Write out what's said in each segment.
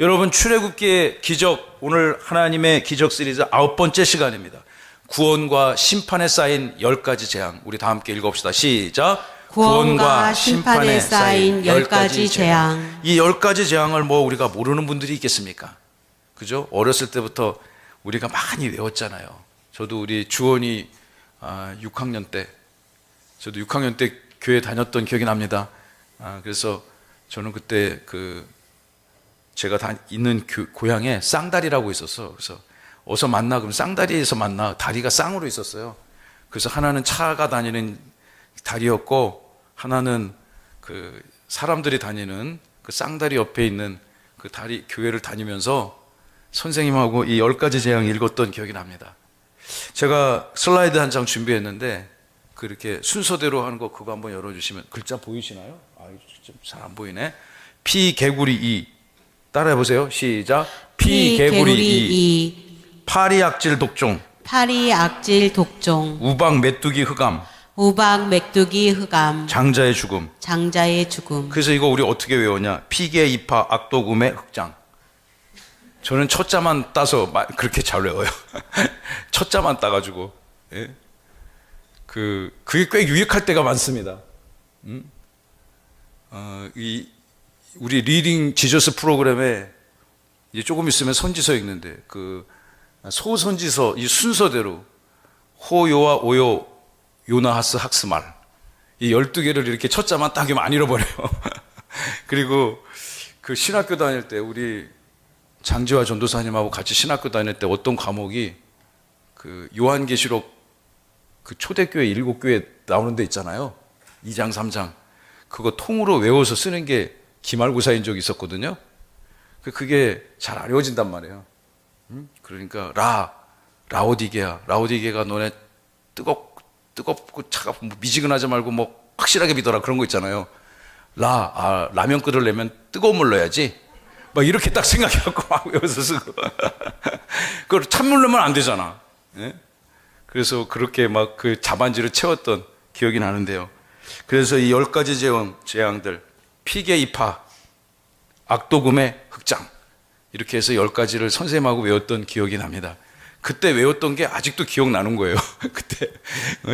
여러분, 출애굽기의 기적, 오늘 하나님의 기적 시리즈 9번째 시간입니다. 구원과 심판에 쌓인 10가지 재앙. 우리 다 함께 읽어봅시다. 시작. 구원과 심판에 쌓인 10가지 재앙. 이 10가지 재앙을 우리가 모르는 분들이 있겠습니까? 그죠? 어렸을 때부터 우리가 많이 외웠잖아요. 저도 우리 주원이 6학년 때, 저도 6학년 때 교회 다녔던 기억이 납니다. 그래서 저는 그때 제가 있는 고향에 쌍다리라고 있었어. 그래서 어서 만나, 그럼 쌍다리에서 만나. 다리가 쌍으로 있었어요. 그래서 하나는 차가 다니는 다리였고, 하나는 사람들이 다니는 그 쌍다리 옆에 있는 그 다리, 교회를 다니면서 선생님하고 이 10가지 재앙 읽었던 기억이 납니다. 제가 슬라이드 한 장 준비했는데, 그렇게 순서대로 하는 거 그거 한번 열어주시면, 글자 보이시나요? 잘 안 보이네. 피 개구리 이. 따라해보세요. 시작. 피 개구리 이. 파리 악질 독종. 파리 악질 독종. 우박 메뚜기 흑암. 우박 메뚜기 흑암. 장자의 죽음. 장자의 죽음. 그래서 이거 우리 어떻게 외웠냐? 피개 이파 악독음의 흑장. 저는 첫자만 따서 그렇게 잘 외워요. 첫자만 따가지고. 예? 그게 꽤 유익할 때가 많습니다. 우리 리딩 지저스 프로그램에 이제 조금 있으면 선지서 읽는데, 소선지서 이 순서대로 호요와 오요 요나하스 학스말 이 12개를 이렇게 첫자만 따기면 안 잃어버려요. 그리고 신학교 다닐 때 우리 장지화 전도사님하고 같이 신학교 다닐 때 어떤 과목이 요한계시록 초대교회 7교회 나오는 데 있잖아요. 2장 3장 그거 통으로 외워서 쓰는 게 기말고사인 적이 있었거든요. 그게 잘 안 외워진단 말이에요. 그러니까 라오디게가 너네 뜨겁고 차갑고 미지근하지 말고 확실하게 믿어라, 그런 거 있잖아요. 라면 끓으려면 뜨거운 물 넣어야지, 이렇게 딱 생각해갖고 막 외워서 쓰고. 그걸 찬물 넣으면 안 되잖아. 예? 그래서 그렇게 그 자반지를 채웠던 기억이 나는데요. 그래서 이 10가지 재앙들, 피개 이파, 악독음의 흑장, 이렇게 해서 10가지를 선생님하고 외웠던 기억이 납니다. 그때 외웠던 게 아직도 기억나는 거예요. 그때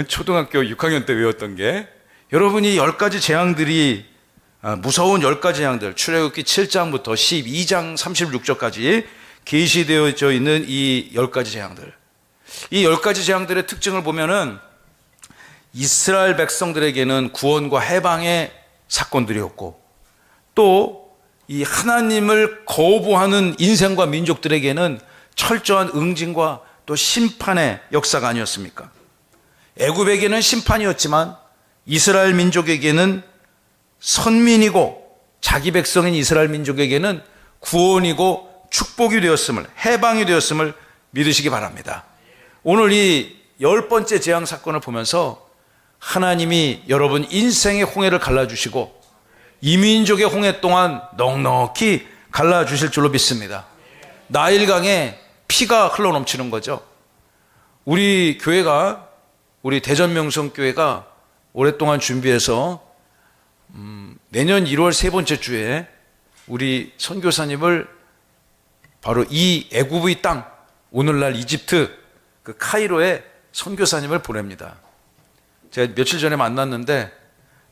초등학교 6학년 때 외웠던 게. 여러분이 10가지 재앙들이, 무서운 10가지 재앙들, 출애굽기 7장부터 12장 36절까지 계시되어져 있는 이 10가지 재앙들, 이 10가지 재앙들의 특징을 보면은 이스라엘 백성들에게는 구원과 해방의 사건들이었고, 또 이 하나님을 거부하는 인생과 민족들에게는 철저한 응징과 또 심판의 역사가 아니었습니까? 애굽에게는 심판이었지만 이스라엘 민족에게는 선민이고 자기 백성인 이스라엘 민족에게는 구원이고 축복이 되었음을, 해방이 되었음을 믿으시기 바랍니다. 오늘 이 10번째 재앙 사건을 보면서 하나님이 여러분 인생의 홍해를 갈라주시고 이민족의 홍해 동안 넉넉히 갈라주실 줄로 믿습니다. 나일강에 피가 흘러넘치는 거죠. 우리 교회가, 우리 대전명성교회가 오랫동안 준비해서 내년 1월 세 번째 주에 우리 선교사님을 바로 이 애굽의 땅, 오늘날 이집트 카이로에 선교사님을 보냅니다. 제가 며칠 전에 만났는데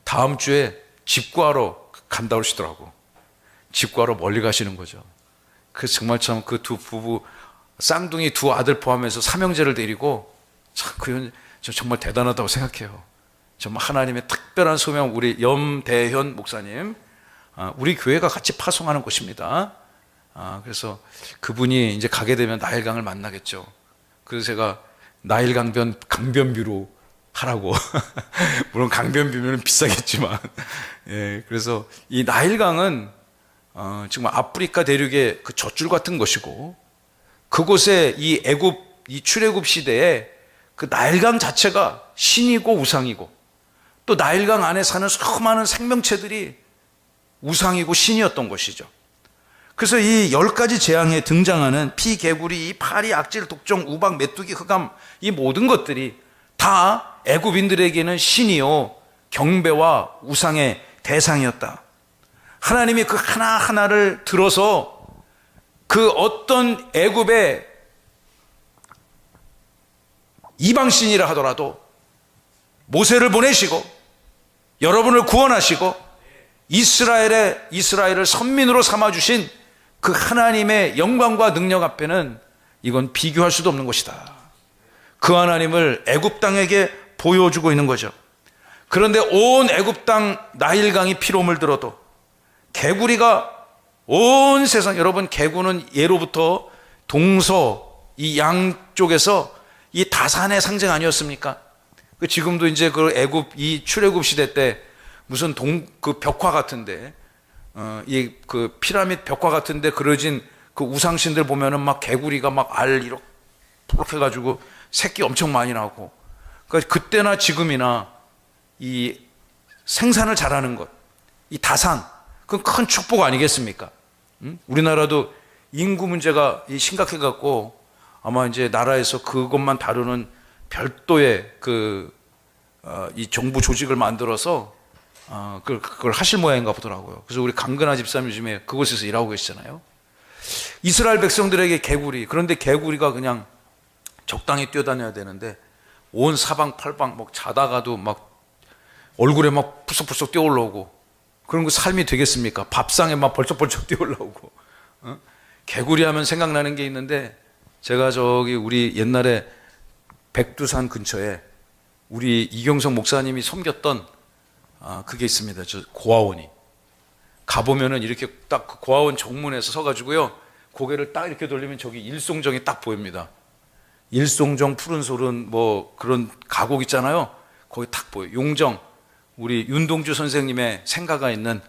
다음 주에 집구하러 간다고 그러시더라고. 집구하러 멀리 가시는 거죠. 정말 참 두 부부, 쌍둥이 두 아들 포함해서 삼형제를 데리고, 참 정말 대단하다고 생각해요. 정말 하나님의 특별한 소명, 우리 염대현 목사님, 우리 교회가 같이 파송하는 곳입니다. 그래서 그분이 이제 가게 되면 나일강을 만나겠죠. 그래서 제가 나일 강변뷰로 하라고. 물론 강변뷰면 비싸겠지만. 예, 그래서 이 나일강은 정말 아프리카 대륙의 젖줄 같은 것이고, 그곳에 이 출애굽 시대에 나일강 자체가 신이고 우상이고, 또 나일강 안에 사는 수많은 생명체들이 우상이고 신이었던 것이죠. 그래서 이 10가지 재앙에 등장하는 피, 개구리, 이 파리, 악질, 독종, 우박, 메뚜기, 흑암, 이 모든 것들이 다 애굽인들에게는 신이요 경배와 우상의 대상이었다. 하나님이 그 하나하나를 들어서 그 어떤 애굽의 이방신이라 하더라도 모세를 보내시고 여러분을 구원하시고 이스라엘을 선민으로 삼아주신 그 하나님의 영광과 능력 앞에는 이건 비교할 수도 없는 것이다. 그 하나님을 애굽 땅에게 보여주고 있는 거죠. 그런데 온 애굽 땅 나일강이 피로 물들어도 개구리가 온 세상, 여러분 개구는 예로부터 동서 이 양쪽에서 이 다산의 상징 아니었습니까? 지금도 이제 그 애굽 이 출애굽 시대 때 무슨 그 벽화 같은데 이 그 피라미드 벽화 같은데 그려진 그 우상신들 보면은 막 개구리가 막 알 이렇게 해가지고 새끼 엄청 많이 나고, 그러니까 그때나 지금이나 이 생산을 잘하는 것, 이 다산, 그건 큰 축복 아니겠습니까? 우리나라도 인구 문제가 심각해갖고 아마 이제 나라에서 그것만 다루는 별도의 이 정부 조직을 만들어서 그걸 하실 모양인가 보더라고요. 그래서 우리 강근하 집사님 요즘에 그곳에서 일하고 계시잖아요. 이스라엘 백성들에게 개구리, 그런데 개구리가 그냥 적당히 뛰어다녀야 되는데 온 사방팔방 막 자다가도 막 얼굴에 막 푸석푸석 뛰어올라오고, 그런 거 삶이 되겠습니까? 밥상에 막 벌쩍벌쩍 뛰어올라오고. 개구리 하면 생각나는 게 있는데, 제가 저기 우리 옛날에 백두산 근처에 우리 이경성 목사님이 섬겼던 그게 있습니다. 저 고아원이. 가보면은 이렇게 딱 그 고아원 정문에서 서가지고요, 고개를 딱 이렇게 돌리면 저기 일송정이 딱 보입니다. 일송정, 푸른솔은 뭐 그런 가곡 있잖아요. 거기 딱 보여요. 용정, 우리 윤동주 선생님의 생가가 있는,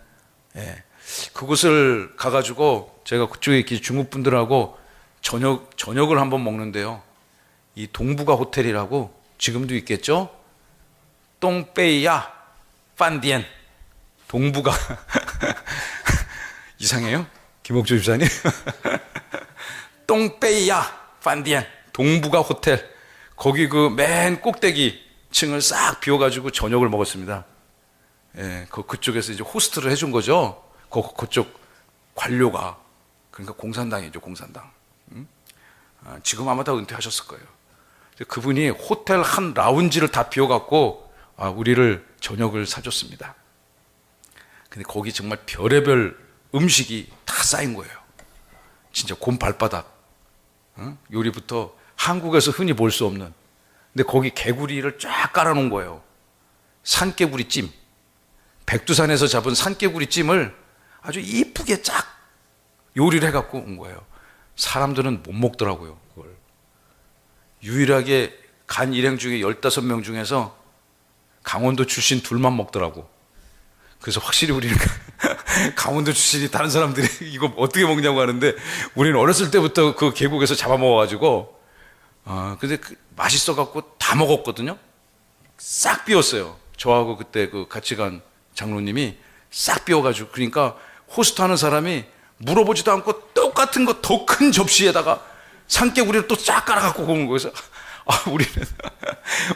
그곳을 가가지고 제가 그쪽에 중국 분들하고 저녁을 한번 먹는데요. 이 동부가 호텔이라고 지금도 있겠죠? 똥빼이야 판디엔, 동부가 이상해요? 김옥조 집사님? 똥빼이야 판디엔, 동부가 호텔, 거기 그 맨 꼭대기 층을 싹 비워가지고 저녁을 먹었습니다. 그쪽에서 이제 호스트를 해준 거죠. 그쪽 관료가. 그러니까 공산당이죠, 공산당. 지금 아마 다 은퇴하셨을 거예요. 그분이 호텔 한 라운지를 다 비워갖고 우리를 저녁을 사줬습니다. 근데 거기 정말 별의별 음식이 다 쌓인 거예요. 진짜 곰 발바닥, 요리부터 한국에서 흔히 볼 수 없는. 근데 거기 개구리를 쫙 깔아놓은 거예요. 산개구리 찜, 백두산에서 잡은 산개구리 찜을 아주 이쁘게 쫙 요리를 해갖고 온 거예요. 사람들은 못 먹더라고요, 그걸. 유일하게 간 일행 중에 15명 중에서 강원도 출신 둘만 먹더라고. 그래서 확실히 우리는 강원도 출신이 다른 사람들이 이거 어떻게 먹냐고 하는데, 우리는 어렸을 때부터 그 계곡에서 잡아먹어가지고 근데 맛있어갖고 다 먹었거든요. 싹 비웠어요. 저하고 그때 그 같이 간 장로님이 싹 비워가지고. 그러니까 호스트하는 사람이 물어보지도 않고 똑같은 거 더 큰 접시에다가 산개구리를 또 쫙 깔아갖고 온 거예요.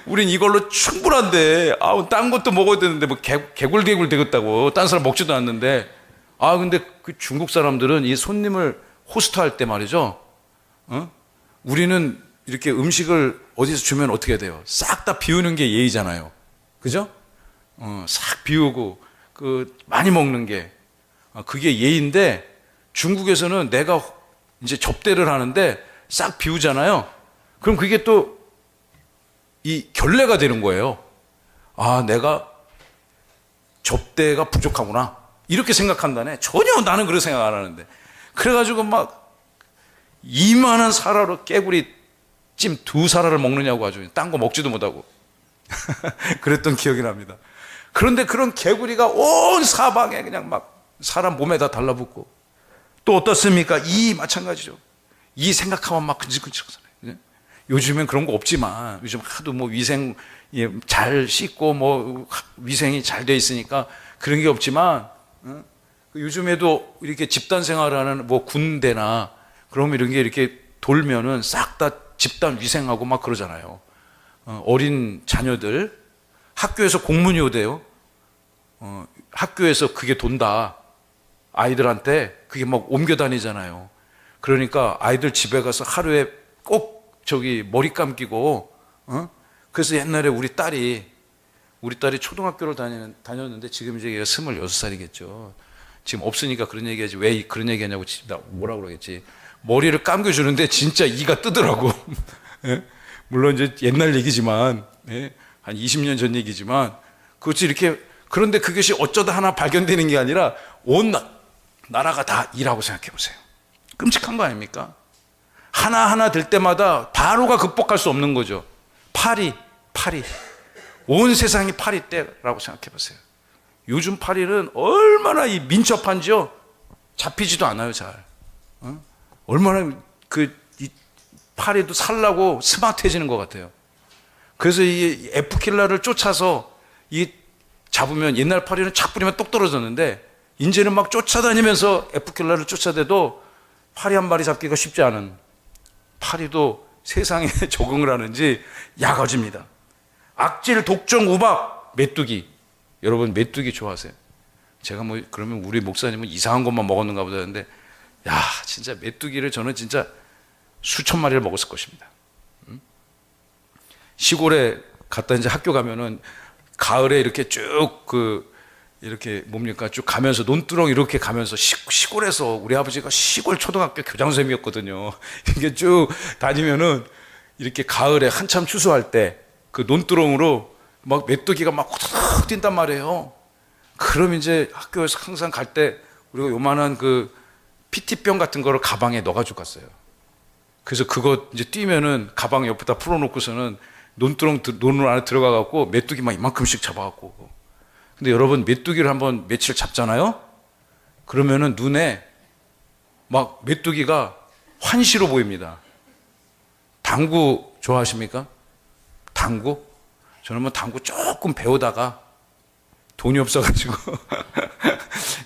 우린 이걸로 충분한데, 딴 것도 먹어야 되는데, 뭐, 개굴 되겠다고. 딴 사람 먹지도 않는데. 근데 그 중국 사람들은 이 손님을 호스트할 때 말이죠. 우리는 이렇게 음식을 어디서 주면 어떻게 돼요? 싹 다 비우는 게 예의잖아요. 그죠? 싹 비우고, 많이 먹는 게. 그게 예의인데, 중국에서는 내가 이제 접대를 하는데 싹 비우잖아요. 그럼 그게 또 이 결례가 되는 거예요. 내가 접대가 부족하구나, 이렇게 생각한다네. 전혀 나는 그렇게 생각 안 하는데. 그래가지고 막 이만한 사라로 깨구리 찜 2사라를 먹느냐고, 아주 딴 거 먹지도 못하고 그랬던 기억이 납니다. 그런데 그런 개구리가 온 사방에 그냥 막 사람 몸에다 달라붙고. 또 어떻습니까? 이 마찬가지죠. 이 생각하면 막 근질근질하잖아요. 요즘엔 그런 거 없지만, 요즘 하도 뭐 위생 잘 씻고 뭐 위생이 잘 돼 있으니까 그런 게 없지만, 요즘에도 이렇게 집단 생활하는 뭐 군대나 그러면 이런 게 이렇게 돌면은 싹 다 집단 위생하고 막 그러잖아요. 어린 자녀들 학교에서 공문이 오대요. 학교에서 그게 돈다. 아이들한테 그게 막 옮겨 다니잖아요. 그러니까 아이들 집에 가서 하루에 꼭 저기 머리 감기고, 그래서 옛날에 우리 딸이 초등학교를 다녔는데 지금 이제 얘가 26살이겠죠. 지금 없으니까 그런 얘기하지. 왜 그런 얘기하냐고 나 뭐라고 그러겠지. 머리를 감겨주는데 진짜 이가 뜨더라고. 예? 물론 이제 옛날 얘기지만, 예? 한 20년 전 얘기지만, 그것이 이렇게, 그런데 그것이 어쩌다 하나 발견되는 게 아니라 온 나라가 다 이라고 생각해 보세요. 끔찍한 거 아닙니까? 하나하나 될 때마다 바로가 극복할 수 없는 거죠. 파리. 온 세상이 파리 때라고 생각해 보세요. 요즘 파리는 얼마나 민첩한지요? 잡히지도 않아요, 잘. 얼마나 이 파리도 살라고 스마트해지는 것 같아요. 그래서 이 F킬러를 쫓아서 잡으면 옛날 파리는 착 뿌리면 똑 떨어졌는데 이제는 막 쫓아다니면서 F킬러를 쫓아대도 파리 한 마리 잡기가 쉽지 않은, 파리도 세상에 적응을 하는지 약아집니다. 악질, 독종, 우박, 메뚜기. 여러분 메뚜기 좋아하세요? 제가 그러면 우리 목사님은 이상한 것만 먹었는가 보다 했는데, 야, 진짜 메뚜기를 저는 진짜 수천 마리를 먹었을 것입니다. 시골에 갔다 이제 학교 가면은 가을에 이렇게 쭉 이렇게 쭉 가면서 논두렁 이렇게 가면서 시골에서 우리 아버지가 시골 초등학교 교장선생님이었거든요. 이게 쭉 다니면은 이렇게 가을에 한참 추수할 때 그 논두렁으로 막 메뚜기가 막 호드득 뛴단 말이에요. 그럼 이제 학교에서 항상 갈 때 우리가 요만한 PT병 같은 거를 가방에 넣어가지고 갔어요. 그래서 그거 이제 뛰면은 가방 옆에다 풀어놓고서는 논 안에 들어가갖고 메뚜기 막 이만큼씩 잡아갖고. 근데 여러분 메뚜기를 한번 며칠 잡잖아요? 그러면은 눈에 막 메뚜기가 환시로 보입니다. 당구 좋아하십니까? 당구? 저는 당구 조금 배우다가 돈이 없어가지고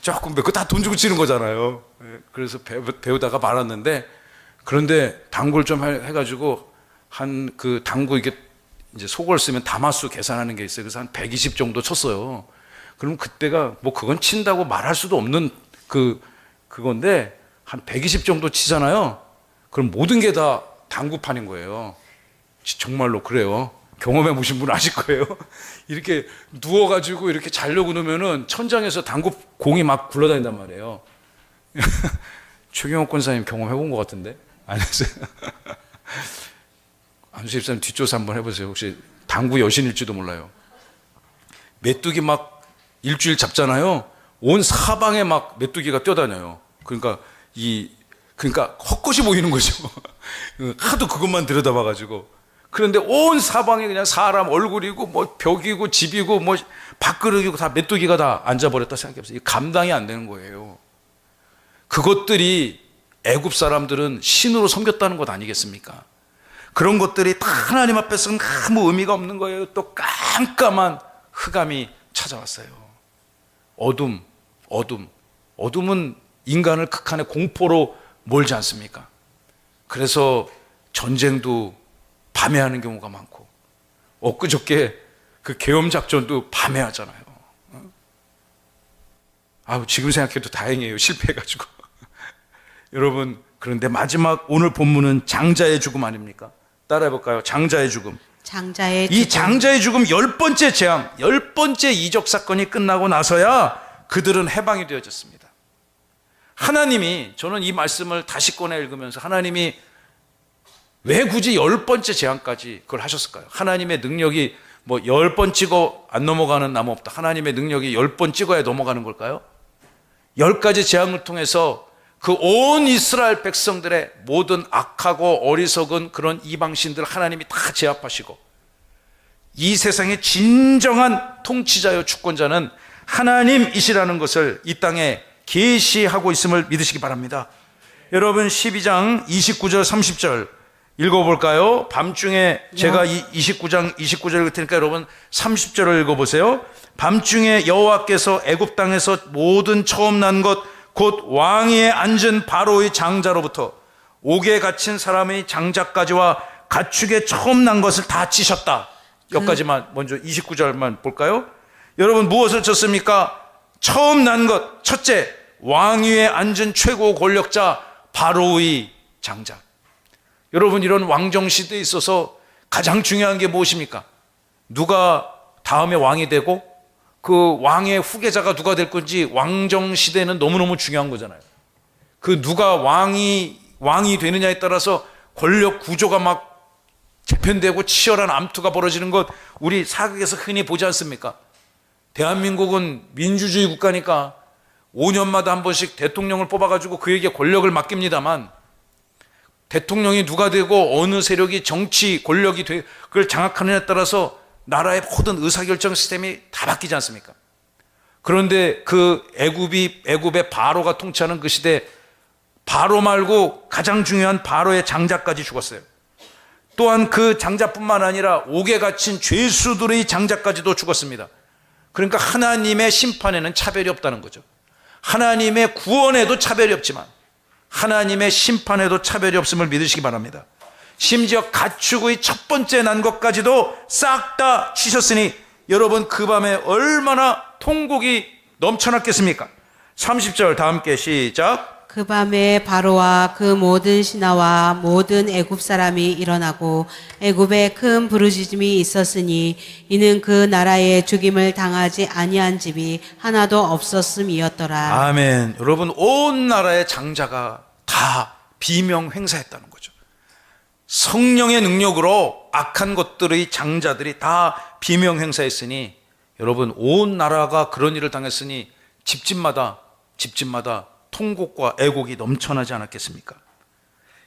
조금 그거 다 돈 주고 치는 거잖아요. 그래서 배우다가 말았는데, 그런데 당구를 좀 해가지고 당구 이게 이제 속을 쓰면 다마수 계산하는 게 있어요. 그래서 한 120 정도 쳤어요. 그럼 그때가 그건 친다고 말할 수도 없는 그건데 한 120 정도 치잖아요. 그럼 모든 게 다 당구판인 거예요. 정말로 그래요. 경험해 보신 분 아실 거예요. 이렇게 누워가지고 이렇게 자려고 놓으면은 천장에서 당구 공이 막 굴러다닌단 말이에요. 최경호 권사님 경험해 본 것 같은데? 아니었어요? 안수 집사님 뒷조사 한번 해보세요. 혹시 당구 여신일지도 몰라요. 메뚜기 막 일주일 잡잖아요. 온 사방에 막 메뚜기가 뛰어다녀요. 그러니까 헛것이 보이는 거죠. 하도 그것만 들여다봐가지고. 그런데 온 사방에 그냥 사람 얼굴이고 벽이고 집이고 밥그릇이고 다 메뚜기가 다 앉아버렸다 생각해보세요. 감당이 안 되는 거예요. 그것들이 애굽 사람들은 신으로 섬겼다는 것 아니겠습니까? 그런 것들이 다 하나님 앞에서는 아무 의미가 없는 거예요. 또 깜깜한 흑암이 찾아왔어요. 어둠은 인간을 극한의 공포로 몰지 않습니까? 그래서 전쟁도 밤에 하는 경우가 많고, 엊그저께 계엄 작전도 밤에 하잖아요. 지금 생각해도 다행이에요. 실패해가지고. 여러분, 그런데 마지막 오늘 본문은 장자의 죽음 아닙니까? 따라해볼까요? 장자의 죽음. 이 장자의 죽음 10번째 재앙, 10번째 이적 사건이 끝나고 나서야 그들은 해방이 되어졌습니다. 하나님이, 저는 이 말씀을 다시 꺼내 읽으면서 하나님이 왜 굳이 10번째 재앙까지 그걸 하셨을까요? 하나님의 능력이 10번 찍어 안 넘어가는 나무 없다. 하나님의 능력이 10번 찍어야 넘어가는 걸까요? 10가지 재앙을 통해서 그 온 이스라엘 백성들의 모든 악하고 어리석은 그런 이방신들 하나님이 다 제압하시고, 이 세상의 진정한 통치자요 주권자는 하나님이시라는 것을 이 땅에 계시하고 있음을 믿으시기 바랍니다. 여러분 12장 29절 30절 읽어볼까요? 밤중에 제가 29장 29절 읽을 테니까 여러분 30절을 읽어보세요. 밤중에 여호와께서 애굽 땅에서 모든 처음 난 것 곧 왕위에 앉은 바로의 장자로부터 옥에 갇힌 사람의 장자까지와 가축에 처음 난 것을 다 치셨다. 여기까지만 먼저 29절만 볼까요? 여러분 무엇을 쳤습니까? 처음 난 것, 첫째 왕위에 앉은 최고 권력자 바로의 장자. 여러분, 이런 왕정 시대에 있어서 가장 중요한 게 무엇입니까? 누가 다음에 왕이 되고 그 왕의 후계자가 누가 될 건지, 왕정 시대는 너무너무 중요한 거잖아요. 그 누가 왕이 되느냐에 따라서 권력 구조가 막 재편되고 치열한 암투가 벌어지는 것, 우리 사극에서 흔히 보지 않습니까? 대한민국은 민주주의 국가니까 5년마다 한 번씩 대통령을 뽑아가지고 그에게 권력을 맡깁니다만, 대통령이 누가 되고 어느 세력이 정치 권력이 그걸 장악하느냐에 따라서 나라의 모든 의사결정 시스템이 다 바뀌지 않습니까? 그런데 그 애굽의 바로가 통치하는 그 시대, 바로 말고 가장 중요한 바로의 장자까지 죽었어요. 또한 그 장자뿐만 아니라 옥에 갇힌 죄수들의 장자까지도 죽었습니다. 그러니까 하나님의 심판에는 차별이 없다는 거죠. 하나님의 구원에도 차별이 없지만 하나님의 심판에도 차별이 없음을 믿으시기 바랍니다. 심지어 가축의 첫 번째 난 것까지도 싹 다 치셨으니 여러분, 그 밤에 얼마나 통곡이 넘쳐났겠습니까? 30절 다 함께 시작. 그 밤에 바로와 그 모든 신하와 모든 애굽 사람이 일어나고 애굽에 큰 부르짖음이 있었으니 이는 그 나라에 죽임을 당하지 아니한 집이 하나도 없었음이었더라. 아멘. 여러분, 온 나라의 장자가 다 비명 행사했다는 거죠. 성령의 능력으로 악한 것들의 장자들이 다 비명 행사했으니, 여러분, 온 나라가 그런 일을 당했으니 집집마다 통곡과 애곡이 넘쳐나지 않았겠습니까?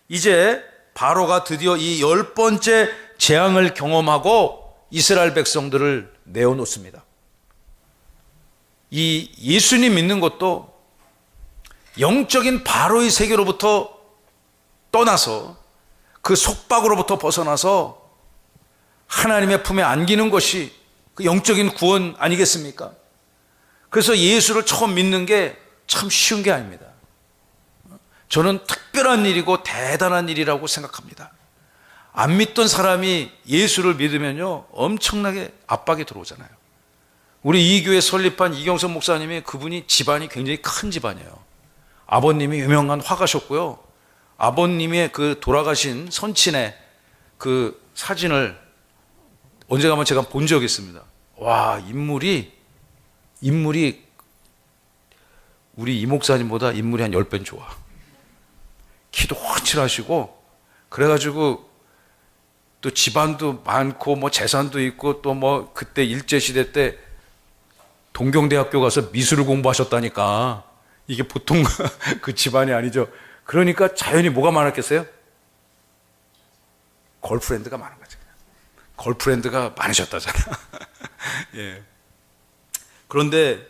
이제 바로가 드디어 이 10번째 재앙을 경험하고 이스라엘 백성들을 내어놓습니다. 이 예수님 믿는 것도 영적인 바로의 세계로부터 떠나서 그 속박으로부터 벗어나서 하나님의 품에 안기는 것이 그 영적인 구원 아니겠습니까? 그래서 예수를 처음 믿는 게 참 쉬운 게 아닙니다. 저는 특별한 일이고 대단한 일이라고 생각합니다. 안 믿던 사람이 예수를 믿으면요, 엄청나게 압박이 들어오잖아요. 우리 이 교회 설립한 이경선 목사님이, 그분이 집안이 굉장히 큰 집안이에요. 아버님이 유명한 화가셨고요. 아버님의 그 돌아가신 선친의 그 사진을 언제 가면 제가 본 적이 있습니다. 와, 인물이 우리 이 목사님보다 인물이 한 10배는 좋아. 키도 훤칠하시고, 그래가지고 또 집안도 많고 뭐 재산도 있고, 또 뭐 그때 일제시대 때 동경대학교 가서 미술을 공부하셨다니까 이게 보통 그 집안이 아니죠. 그러니까 자연히 뭐가 많았겠어요? 걸프렌드가 많은 거죠. 걸프렌드가 많으셨다잖아. 예. 그런데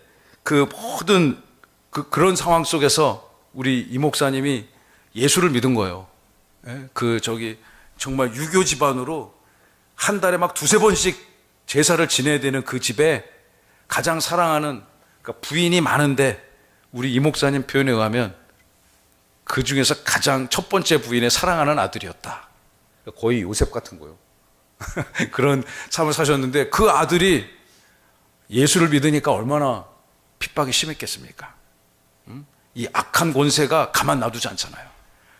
그 모든 그런 상황 속에서 우리 이 목사님이 예수를 믿은 거예요. 예? 정말 유교 집안으로 한 달에 막 2-3번씩 제사를 지내야 되는 그 집에 가장 사랑하는, 그러니까 부인이 많은데 우리 이 목사님 표현에 의하면 그 중에서 가장 첫 번째 부인의 사랑하는 아들이었다. 거의 요셉 같은 거예요. 그런 삶을 사셨는데 그 아들이 예수를 믿으니까 얼마나 핍박이 심했겠습니까? 이 악한 권세가 가만 놔두지 않잖아요.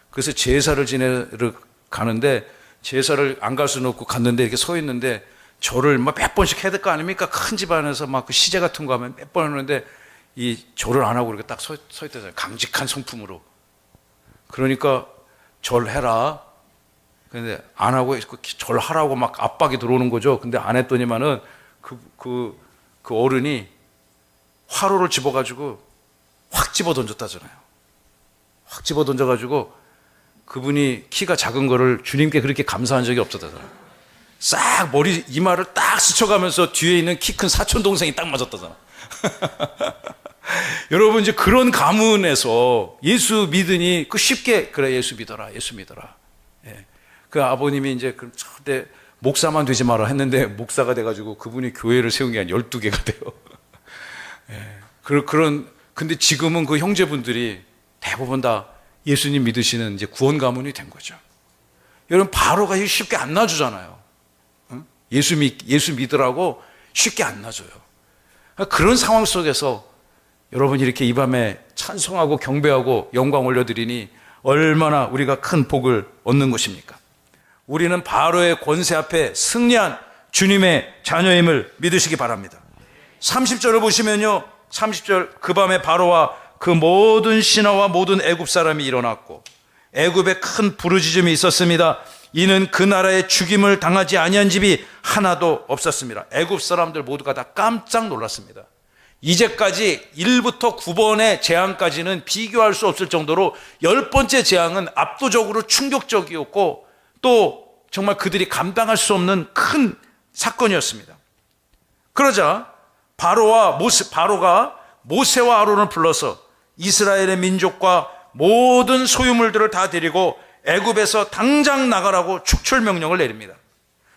그래서 제사를 지내러 가는데, 제사를 안 갈 수는 없고 갔는데 이렇게 서 있는데 절을 막 몇 번씩 해야 될 거 아닙니까? 큰 집안에서 막 그 시제 같은 거 하면 몇 번 하는데 이 절을 안 하고 이렇게 딱 서 있다잖아요. 강직한 성품으로. 그러니까 절해라. 근데 안 하고 절하라고 막 압박이 들어오는 거죠. 근데 안 했더니만은 그 어른이 화로를 집어가지고 확 집어 던졌다잖아요. 확 집어 던져가지고 그분이 키가 작은 거를 주님께 그렇게 감사한 적이 없었다잖아요. 싹 머리 이마를 딱 스쳐가면서 뒤에 있는 키 큰 사촌 동생이 딱 맞았다잖아. 여러분, 이제 그런 가문에서 예수 믿으니 그 쉽게, 그래 예수 믿어라, 예수 믿어라. 예. 그 아버님이 이제 그때 목사만 되지 마라 했는데 목사가 돼가지고 그분이 교회를 세운 게 한 12개가 돼요. 예. 근데 지금은 그 형제분들이 대부분 다 예수님 믿으시는 이제 구원 가문이 된 거죠. 여러분, 바로가 쉽게 안 놔주잖아요. 응? 예수 믿으라고 쉽게 안 놔줘요. 그런 상황 속에서 여러분, 이렇게 이 밤에 찬송하고 경배하고 영광 올려드리니 얼마나 우리가 큰 복을 얻는 것입니까? 우리는 바로의 권세 앞에 승리한 주님의 자녀임을 믿으시기 바랍니다. 30절을 보시면요, 30절, 그 밤에 바로와 그 모든 신하와 모든 애굽 사람이 일어났고 애굽에 큰 부르짖음이 있었습니다. 이는 그 나라의 죽임을 당하지 아니한 집이 하나도 없었습니다. 애굽 사람들 모두가 다 깜짝 놀랐습니다. 이제까지 1부터 9번의 재앙까지는 비교할 수 없을 정도로 10번째 재앙은 압도적으로 충격적이었고 또 정말 그들이 감당할 수 없는 큰 사건이었습니다. 그러자 바로가 모세와 아론을 불러서 이스라엘의 민족과 모든 소유물들을 다 데리고 애굽에서 당장 나가라고 축출 명령을 내립니다.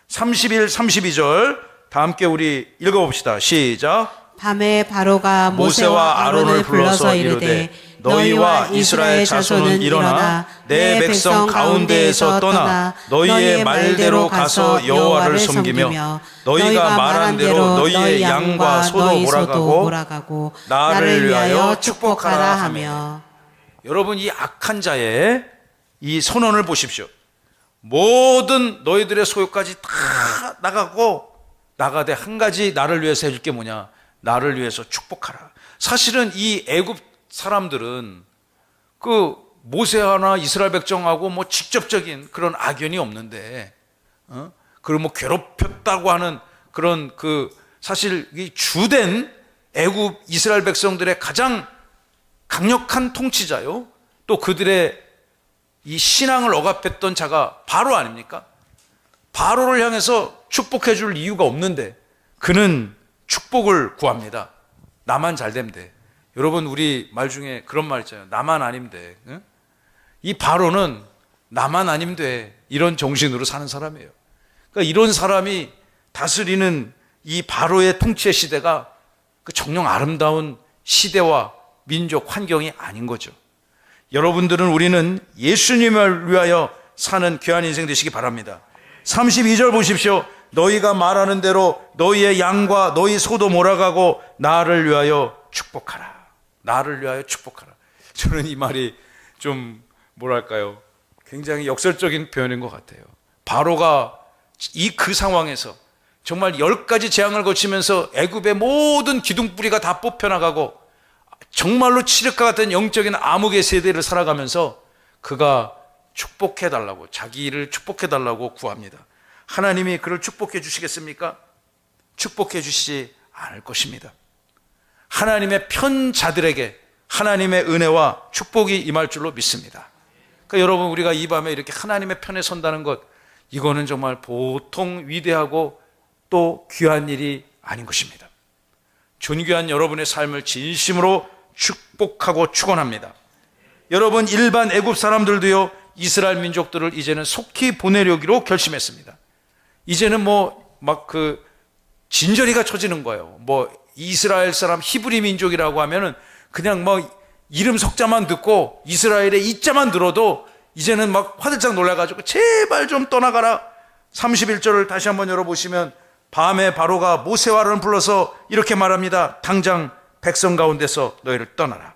31, 32절 다 함께 우리 읽어봅시다. 시작. 밤에 바로가 모세와 아론을 불러서 이르되 너희와 이스라엘 자손은 일어나 내 백성 가운데에서 떠나 너희의 말대로 가서 여호와를 섬기며 너희가 말한 대로 너희의 양과 소도 몰아가고 나를 위하여 축복하라 하며. 여러분, 이 악한 자의 이 선언을 보십시오. 모든 너희들의 소유까지 다 나가되 한 가지 나를 위해서 해줄 게 뭐냐? 나를 위해서 축복하라. 사실은 이 애굽 사람들은 그 모세나 이스라엘 백성하고 뭐 직접적인 그런 악연이 없는데, 그리고 뭐 괴롭혔다고 하는 그런 그 사실 이 주된 애굽 이스라엘 백성들의 가장 강력한 통치자요, 또 그들의 이 신앙을 억압했던 자가 바로 아닙니까? 바로를 향해서 축복해 줄 이유가 없는데 그는 축복을 구합니다. 나만 잘 되면 돼. 여러분, 우리 말 중에 그런 말 있잖아요. 나만 아니면 돼. 응? 이 바로는 나만 아니면 돼. 이런 정신으로 사는 사람이에요. 그러니까 이런 사람이 다스리는 이 바로의 통치의 시대가 그 정녕 아름다운 시대와 민족 환경이 아닌 거죠. 여러분들은, 우리는 예수님을 위하여 사는 귀한 인생 되시기 바랍니다. 32절 보십시오. 너희가 말하는 대로 너희의 양과 너희 소도 몰아가고 나를 위하여 축복하라. 나를 위하여 축복하라. 저는 이 말이 좀 뭐랄까요, 굉장히 역설적인 표현인 것 같아요. 바로가 그 상황에서 정말 10가지 재앙을 거치면서 애굽의 모든 기둥뿌리가 다 뽑혀나가고 정말로 칠흑과 같은 영적인 암흑의 세대를 살아가면서 그가 축복해달라고, 자기를 축복해달라고 구합니다. 하나님이 그를 축복해 주시겠습니까? 축복해 주시지 않을 것입니다. 하나님의 편자들에게 하나님의 은혜와 축복이 임할 줄로 믿습니다. 그러니까 여러분, 우리가 이 밤에 이렇게 하나님의 편에 선다는 것, 이거는 정말 보통 위대하고 또 귀한 일이 아닌 것입니다. 존귀한 여러분의 삶을 진심으로 축복하고 축원합니다. 여러분, 일반 애굽 사람들도요, 이스라엘 민족들을 이제는 속히 보내려기로 결심했습니다. 이제는 진저리가 쳐지는 거예요. 이스라엘 사람 히브리 민족이라고 하면은 그냥 이름 석자만 듣고 이스라엘의 이자만 들어도 이제는 화들짝 놀라가지고 제발 좀 떠나가라. 31절을 다시 한번 열어보시면 밤에 바로가 모세와 아론을 불러서 이렇게 말합니다. 당장 백성 가운데서 너희를 떠나라.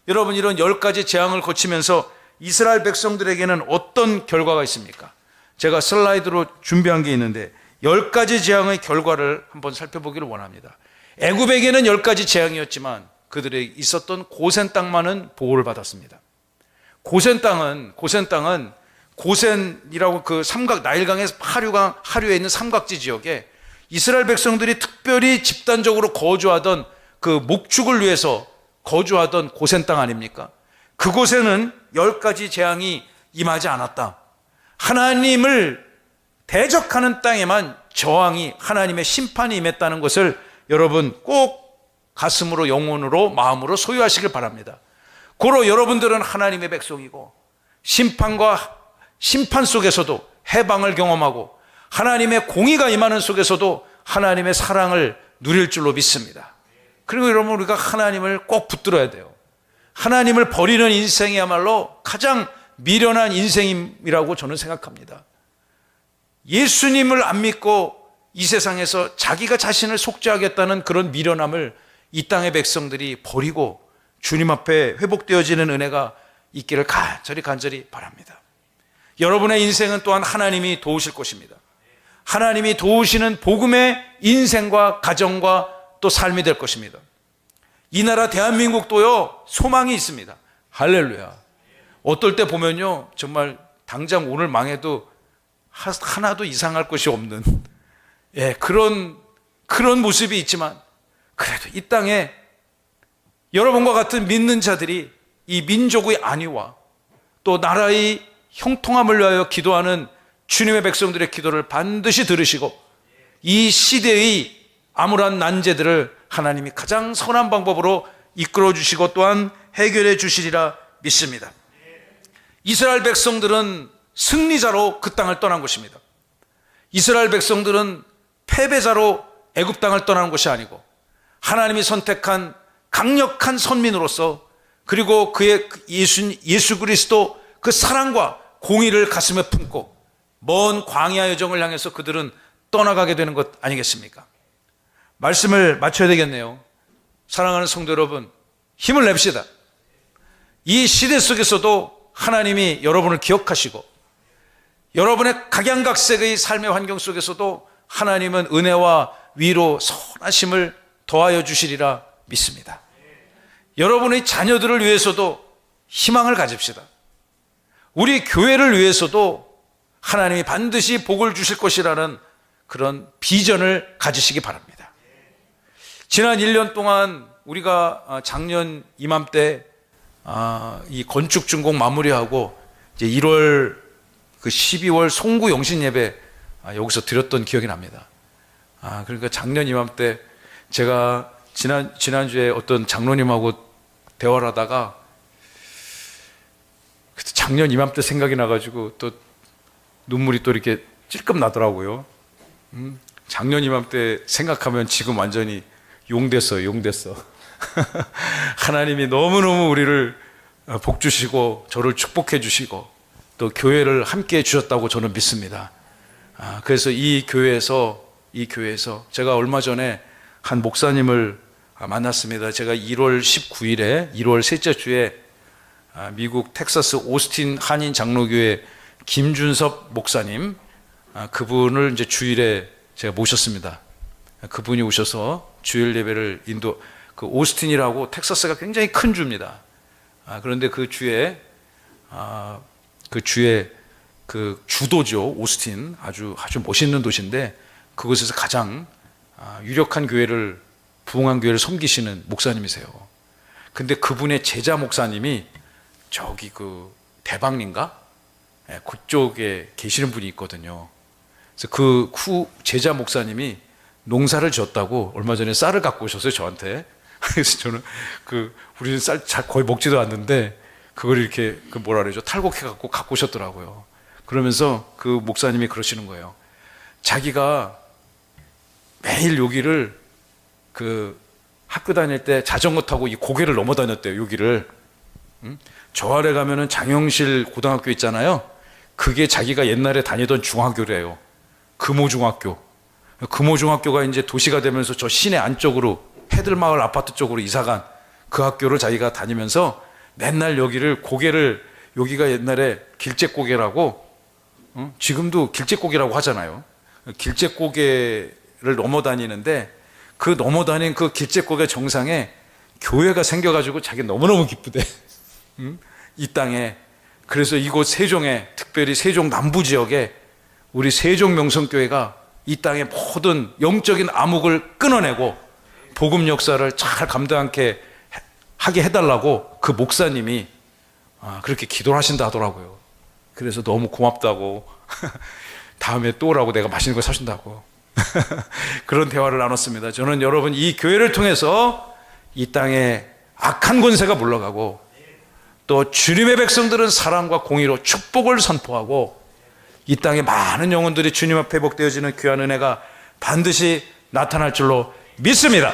여러분, 이런 10가지 재앙을 거치면서 이스라엘 백성들에게는 어떤 결과가 있습니까? 제가 슬라이드로 준비한 게 있는데 10가지 재앙의 결과를 한번 살펴보기를 원합니다. 애굽에게는 10가지 재앙이었지만 그들에게 있었던 고센 땅만은 보호를 받았습니다. 고센 땅은 고센이라고 그 삼각, 나일강의 하류에 있는 삼각지 지역에 이스라엘 백성들이 특별히 집단적으로 거주하던 그 목축을 위해서 거주하던 고센 땅 아닙니까? 그곳에는 10가지 재앙이 임하지 않았다. 하나님을 대적하는 땅에만 저항이, 하나님의 심판이 임했다는 것을 여러분 꼭 가슴으로, 영혼으로, 마음으로 소유하시길 바랍니다. 고로 여러분들은 하나님의 백성이고 심판 속에서도 해방을 경험하고 하나님의 공의가 임하는 속에서도 하나님의 사랑을 누릴 줄로 믿습니다. 그리고 여러분, 우리가 하나님을 꼭 붙들어야 돼요. 하나님을 버리는 인생이야말로 가장 미련한 인생이라고 저는 생각합니다. 예수님을 안 믿고 이 세상에서 자기가 자신을 속죄하겠다는 그런 미련함을 이 땅의 백성들이 버리고 주님 앞에 회복되어지는 은혜가 있기를 간절히 바랍니다. 여러분의 인생은 또한 하나님이 도우실 것입니다. 하나님이 도우시는 복음의 인생과 가정과 또 삶이 될 것입니다. 이 나라 대한민국도요, 소망이 있습니다. 할렐루야. 어떨 때 보면요, 정말 당장 오늘 망해도 하나도 이상할 것이 없는, 그런 모습이 있지만, 그래도 이 땅에 여러분과 같은 믿는 자들이 이 민족의 안위와 또 나라의 형통함을 위하여 기도하는 주님의 백성들의 기도를 반드시 들으시고, 이 시대의 암울한 난제들을 하나님이 가장 선한 방법으로 이끌어 주시고 또한 해결해 주시리라 믿습니다. 이스라엘 백성들은 승리자로 그 땅을 떠난 것입니다. 이스라엘 백성들은 패배자로 애굽 땅을 떠나는 것이 아니고 하나님이 선택한 강력한 선민으로서, 그리고 그의 예수 그리스도 그 사랑과 공의를 가슴에 품고 먼 광야 여정을 향해서 그들은 떠나가게 되는 것 아니겠습니까? 말씀을 맞춰야 되겠네요. 사랑하는 성도 여러분, 힘을 냅시다. 이 시대 속에서도 하나님이 여러분을 기억하시고, 여러분의 각양각색의 삶의 환경 속에서도 하나님은 은혜와 위로 선하심을 더하여 주시리라 믿습니다. 여러분의 자녀들을 위해서도 희망을 가집시다. 우리 교회를 위해서도 하나님이 반드시 복을 주실 것이라는 그런 비전을 가지시기 바랍니다. 지난 1년 동안 우리가 작년 이맘때 이 건축 준공 마무리하고 이제 1월 그 12월 송구 영신 예배 여기서 드렸던 기억이 납니다. 그러니까 작년 이맘때 제가 지난주에 어떤 장로님하고 대화를 하다가 그때 작년 이맘때 생각이 나가지고 또 눈물이 또 이렇게 찔끔 나더라고요. 작년 이맘때 생각하면 지금 완전히 용됐어. 하나님이 너무너무 우리를 복 주시고 저를 축복해 주시고 또 교회를 함께 해 주셨다고 저는 믿습니다. 그래서 이 교회에서 제가 얼마 전에 한 목사님을 만났습니다. 제가 1월 19일에 1월 셋째 주에 미국 텍사스 오스틴 한인 장로교회 김준섭 목사님, 그분을 이제 주일에 제가 모셨습니다. 그분이 오셔서 주일 예배를 그 오스틴이라고 텍사스가 굉장히 큰 주입니다. 그런데 그 주에 그 주도죠, 오스틴. 아주 멋있는 도시인데 그곳에서 가장 유력한 교회를, 부흥한 교회를 섬기시는 목사님이세요. 근데 그분의 제자 목사님이 저기 그 대방인가? 그쪽에 계시는 분이 있거든요. 그래서 그 제자 목사님이 농사를 지었다고 얼마 전에 쌀을 갖고 오셨어요, 저한테. 그래서 저는 우리는 쌀 거의 먹지도 않는데 그걸 이렇게 탈곡해갖고 갖고 오셨더라고요. 그러면서 그 목사님이 그러시는 거예요. 자기가 매일 여기를 학교 다닐 때 자전거 타고 이 고개를 넘어 다녔대요, 여기를. 저 아래 가면은 장영실 고등학교 있잖아요. 그게 자기가 옛날에 다니던 중학교래요. 금호중학교. 금호중학교가 이제 도시가 되면서 저 시내 안쪽으로 해들마을 아파트 쪽으로 이사간 그 학교를 자기가 다니면서 맨날 여기가 옛날에 길재고개라고, 지금도 길재고개라고 하잖아요. 길재고개를 넘어 다니는데 그 넘어 다닌 그 길재고개 정상에 교회가 생겨가지고 자기 너무너무 기쁘대. 이 땅에. 그래서 이곳 세종에, 특별히 세종 남부 지역에 우리 세종명성교회가 이 땅의 모든 영적인 암흑을 끊어내고 복음 역사를 잘 감당하게 하게 해달라고 그 목사님이 그렇게 기도를 하신다 하더라고요. 그래서 너무 고맙다고 다음에 또 오라고 내가 맛있는 거 사준다고 그런 대화를 나눴습니다. 저는 여러분, 이 교회를 통해서 이 땅에 악한 권세가 물러가고 또 주님의 백성들은 사랑과 공의로 축복을 선포하고 이 땅에 많은 영혼들이 주님 앞에 회복되어지는 귀한 은혜가 반드시 나타날 줄로 믿습니다.